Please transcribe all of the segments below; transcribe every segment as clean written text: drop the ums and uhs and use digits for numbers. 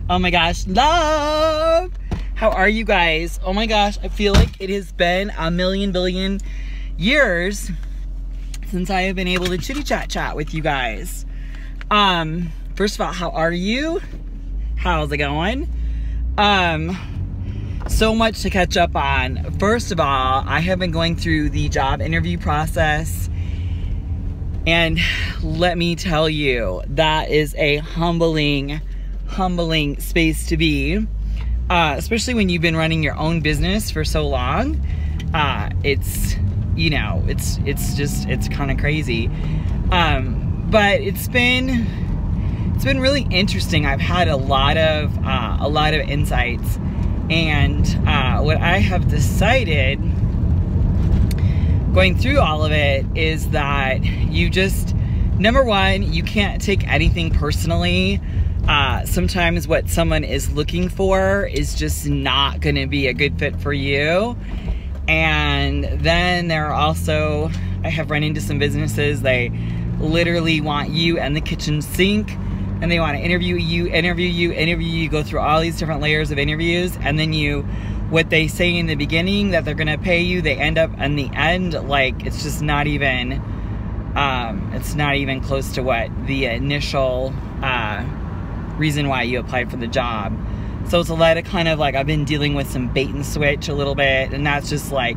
Oh my gosh, love! How are you guys? Oh my gosh, I feel like it has been a million billion years since I have been able to chitty chat with you guys. First of all, how are you? How's it going? So much to catch up on. First of all, I have been going through the job interview process, and let me tell you, that is a humbling space to be, especially when you've been running your own business for so long. It's, you know, it's kind of crazy. But it's been really interesting. I've had a lot of insights, and what I have decided going through all of it is that you just, number one, you can't take anything personally. Sometimes what someone is looking for is just not going to be a good fit for you. And then there are also, I have run into some businesses, they literally want you and the kitchen sink, and they want to interview you, go through all these different layers of interviews, and then what they say in the beginning that they're going to pay you, they end up in the end, like, it's just not even, close to what the initial, reason why you applied for the job. So it's a lot of kind of like, I've been dealing with some bait and switch a little bit, and that's just like,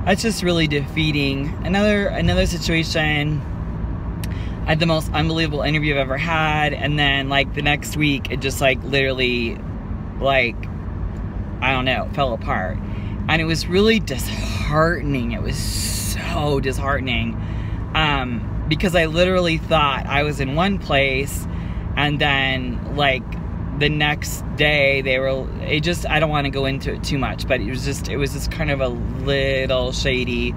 that's just really defeating. Another situation, I had the most unbelievable interview I've ever had, and then like the next week it just like literally, like, I don't know, fell apart. And it was really disheartening. It was so disheartening, because I literally thought I was in one place, and then like the next day I don't want to go into it too much, but it was just kind of a little shady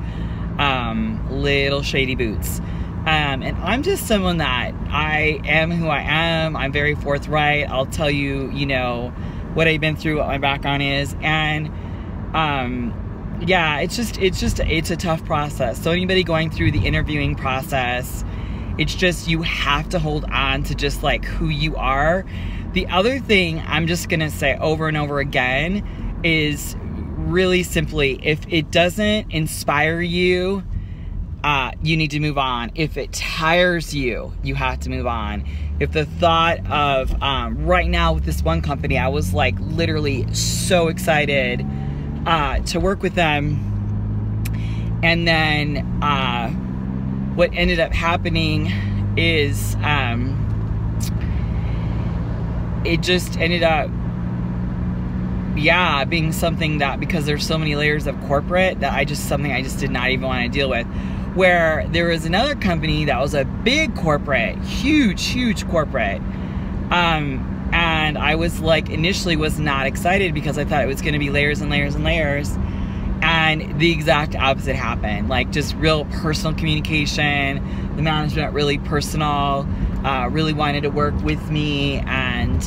boots. And I'm just someone that I am who I am. I'm very forthright. I'll tell you, you know, what I've been through, what my background is. And, yeah, it's a tough process. So anybody going through the interviewing process, it's just, you have to hold on to just like who you are. The other thing I'm just going to say over and over again is really simply, if it doesn't inspire you, you need to move on. If it tires you, you have to move on. If the thought of, right now with this one company, I was like literally so excited to work with them. And then what ended up happening is it just ended up, yeah, being something that, because there's so many layers of corporate, that something I just did not even want to deal with. Where there was another company that was a big corporate, huge corporate, and I was like, initially was not excited because I thought it was going to be layers and layers and layers, and the exact opposite happened. Like, just real personal communication, the management really personal, really wanted to work with me, and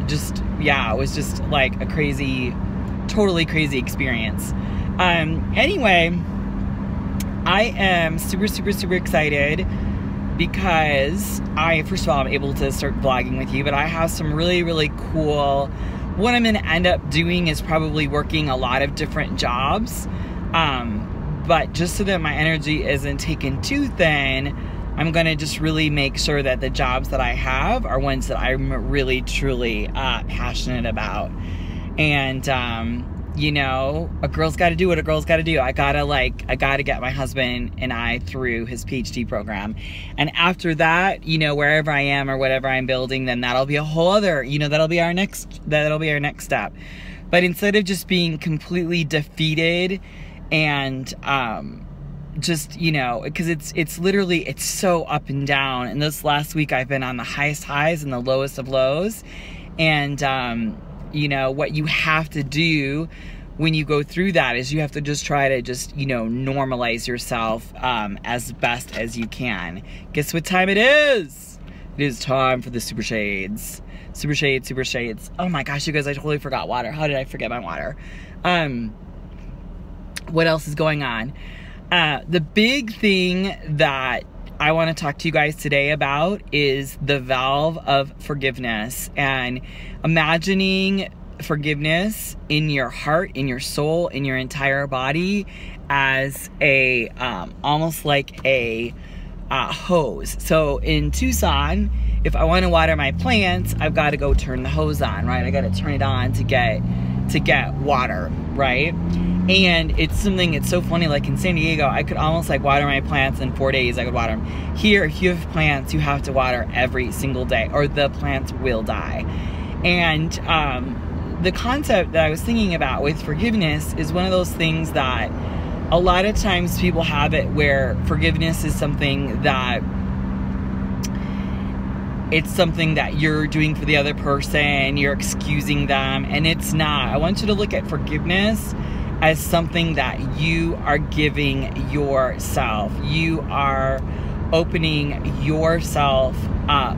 just, yeah, it was just like a totally crazy experience. Anyway, I am super excited because first of all, I'm able to start vlogging with you, but I have some really cool, what I'm going to end up doing is probably working a lot of different jobs, but just so that my energy isn't taken too thin, I'm going to just really make sure that the jobs that I have are ones that I'm really truly passionate about. And you know, a girl's got to do what a girl's got to do. I gotta get my husband and I through his PhD program. And after that, you know, wherever I am or whatever I'm building, then that'll be a whole other, you know, that'll be our next step. But instead of just being completely defeated and, just, you know, because it's literally, it's so up and down. And this last week I've been on the highest highs and the lowest of lows. And, you know, what you have to do when you go through that is you have to just try to just, you know, normalize yourself as best as you can. Guess what time it is? It is time for the super shades. Super shades. Oh my gosh, you guys, I totally forgot water. How did I forget my water? What else is going on? The big thing that I want to talk to you guys today about is the valve of forgiveness, and imagining forgiveness in your heart, in your soul, in your entire body as a almost like a hose. So in Tucson, if I want to water my plants, I've got to go turn the hose on, right? I got to turn it on to get water, right? And it's something, it's so funny, like in San Diego, I could almost like water my plants in 4 days. I could water them. Here, if you have plants, you have to water every single day or the plants will die. And the concept that I was thinking about with forgiveness is one of those things that a lot of times people have it where forgiveness is something that it's something that you're doing for the other person, you're excusing them, and it's not. I want you to look at forgiveness as something that you are giving yourself. You are opening yourself up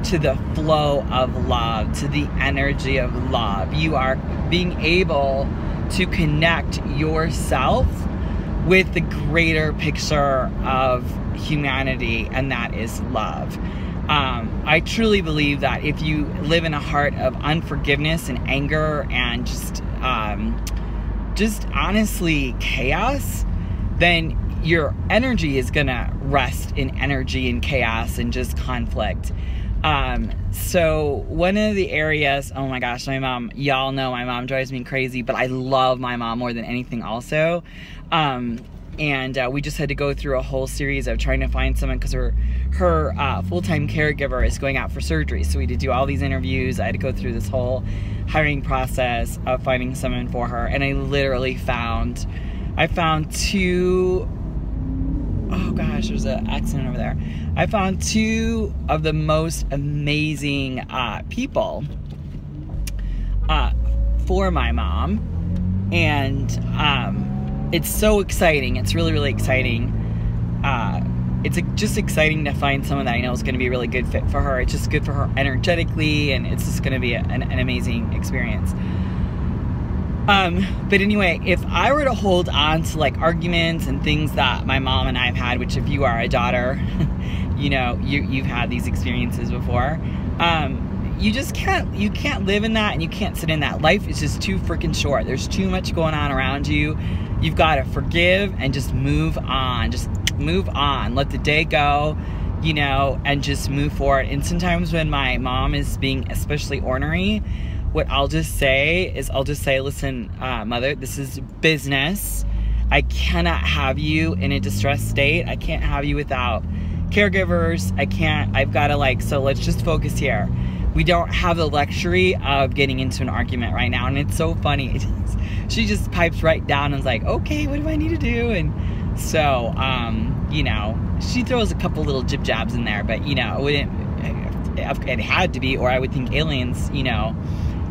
to the flow of love, to the energy of love. You are being able to connect yourself with the greater picture of humanity, and that is love. I truly believe that if you live in a heart of unforgiveness and anger and just honestly chaos, then your energy is gonna rest in energy and chaos and just conflict. So one of the areas, oh my gosh, my mom, y'all know my mom drives me crazy, but I love my mom more than anything also. And we just had to go through a whole series of trying to find someone because her full-time caregiver is going out for surgery. So we had to do all these interviews. I had to go through this whole hiring process of finding someone for her. And I literally found two, oh gosh, there's an accident over there. I found two of the most amazing people for my mom. And it's so exciting. It's really, really exciting. It's just exciting to find someone that I know is going to be a really good fit for her. It's just good for her energetically, and it's just going to be an amazing experience. But anyway, if I were to hold on to like arguments and things that my mom and I have had, which if you are a daughter, you know, you've had these experiences before. You just can't live in that, and you can't sit in that. Life is just too freaking short. There's too much going on around you. You've got to forgive and just move on. Just move on. Let the day go, you know, and just move forward. And sometimes when my mom is being especially ornery, what I'll just say is listen, mother, this is business. I cannot have you in a distressed state. I can't have you without caregivers. I've got to so let's just focus here. We don't have the luxury of getting into an argument right now. And it's so funny. She just pipes right down and is like, okay, what do I need to do? And so, you know, she throws a couple little jib jabs in there, but you know, it had to be, or I would think aliens, you know,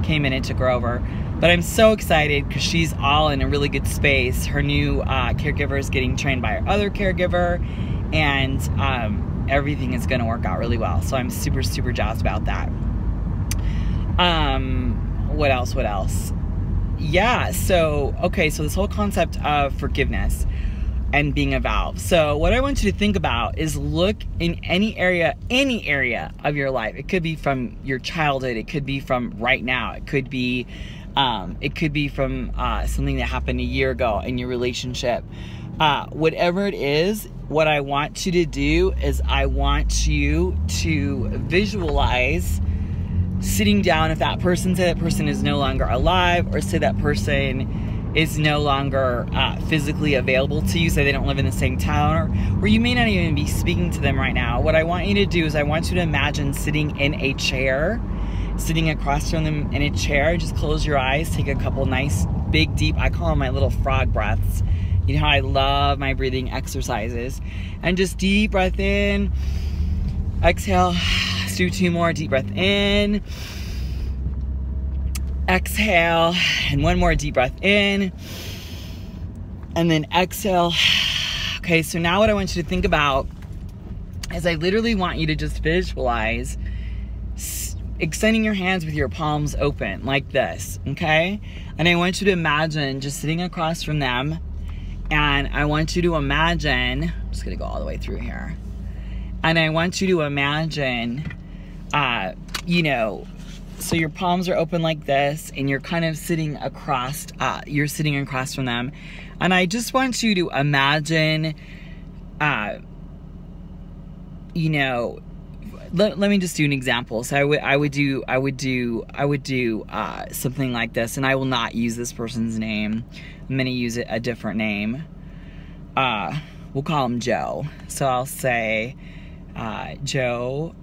came in and took her over. But I'm so excited because she's all in a really good space. Her new caregiver is getting trained by her other caregiver, and everything is going to work out really well. So I'm super, super jazzed about that. What else? Yeah, so, okay, so this whole concept of forgiveness and being a valve. So what I want you to think about is look in any area of your life. It could be from your childhood. It could be from right now. It could be from something that happened a year ago in your relationship. Whatever it is, what I want you to do is I want you to visualize sitting down. If that person, say that person is no longer alive, or say that person is no longer physically available to you, say they don't live in the same town, or you may not even be speaking to them right now. What I want you to do is I want you to imagine sitting in a chair, sitting across from them in a chair. Just close your eyes, take a couple nice big deep, I call them my little frog breaths. You know how I love my breathing exercises. And just deep breath in, exhale. Let's do 2 more. Deep breath in, exhale, and 1 more deep breath in, and then exhale. Okay, so now what I want you to think about is I literally want you to just visualize extending your hands with your palms open like this, okay? And I want you to imagine just sitting across from them, and I want you to imagine, I'm just gonna go all the way through here, And I want you to imagine, you know, so your palms are open like this, and you're kind of sitting across, from them. And I just want you to imagine, you know, let me just do an example. So I would do something like this, and I will not use this person's name. I'm going to use a different name. We'll call him Joe. So I'll say, Joe,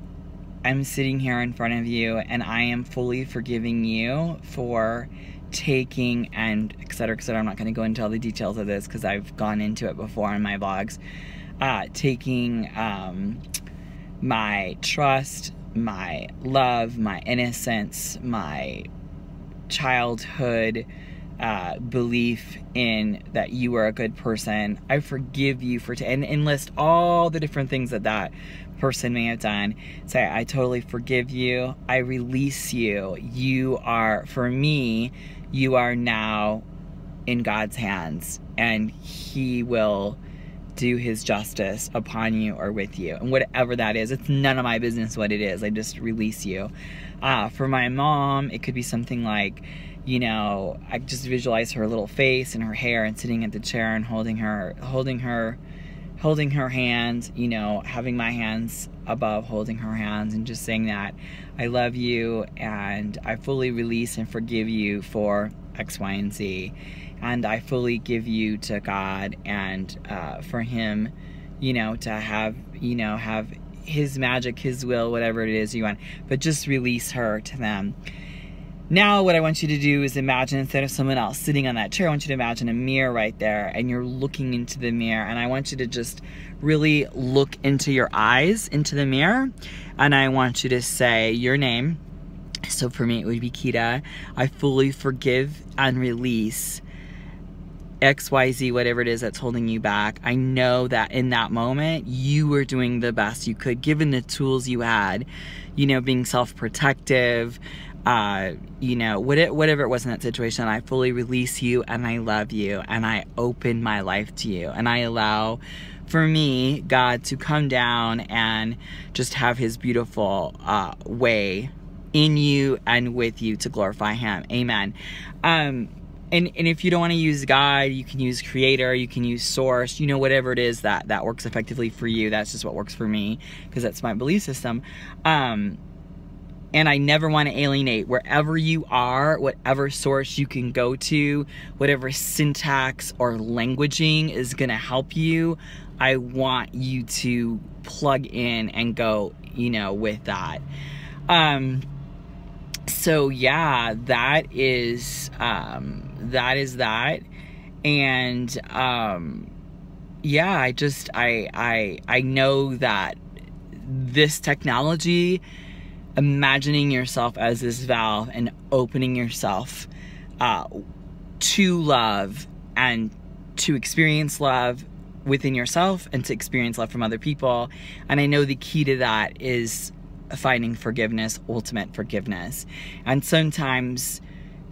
I'm sitting here in front of you, and I am fully forgiving you for taking, and etc., etc. I'm not going to go into all the details of this because I've gone into it before in my vlogs. Taking my trust, my love, my innocence, my childhood belief in that you are a good person. I forgive you for, and list all the different things that person may have done. Say, I totally forgive you. I release you. You are, for me, you are now in God's hands, and He will do His justice upon you or with you. And whatever that is, it's none of my business what it is. I just release you. For my mom, it could be something like, you know, I just visualize her little face and her hair and sitting at the chair and holding her hands, you know, having my hands above holding her hands, and just saying that I love you and I fully release and forgive you for X, Y, and Z. And I fully give you to God, and for Him, you know, to have His magic, His will, whatever it is you want. But just release her to them. Now what I want you to do is imagine, instead of someone else sitting on that chair, I want you to imagine a mirror right there, and you're looking into the mirror, and I want you to just really look into your eyes, into the mirror, and I want you to say your name. So for me it would be Kita. I fully forgive and release XYZ, whatever it is that's holding you back. I know that in that moment you were doing the best you could, given the tools you had, you know, being self-protective, you know, whatever it was in that situation. I fully release you, and I love you, and I open my life to you, and I allow, for me, God to come down and just have His beautiful way in you and with you to glorify Him. Amen. And if you don't want to use God, you can use Creator, you can use Source, you know, whatever it is that works effectively for you. That's just what works for me, because that's my belief system. And I never want to alienate. Wherever you are, whatever source you can go to, whatever syntax or languaging is going to help you, I want you to plug in and go, you know, with that. So yeah, that is that. And yeah, I know that this technology, imagining yourself as this valve and opening yourself to love and to experience love within yourself and to experience love from other people. And I know the key to that is finding forgiveness, ultimate forgiveness. And sometimes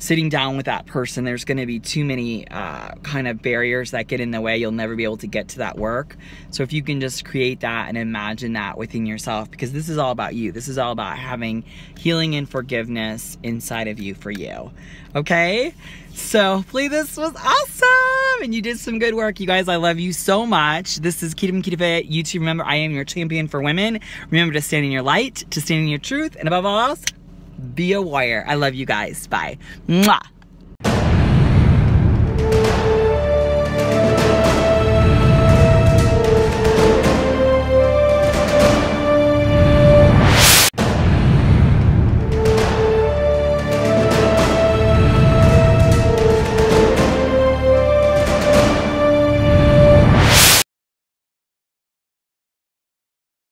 sitting down with that person, there's going to be too many kind of barriers that get in the way. You'll never be able to get to that work. So if you can just create that and imagine that within yourself, because this is all about you. This is all about having healing and forgiveness inside of you for you. Okay? So hopefully this was awesome and you did some good work. You guys, I love you so much. This is Kita from KITAFIT YouTube. Remember, I am your champion for women. Remember to stand in your light, to stand in your truth, and above all else, be a warrior. I love you guys. Bye. Mwah.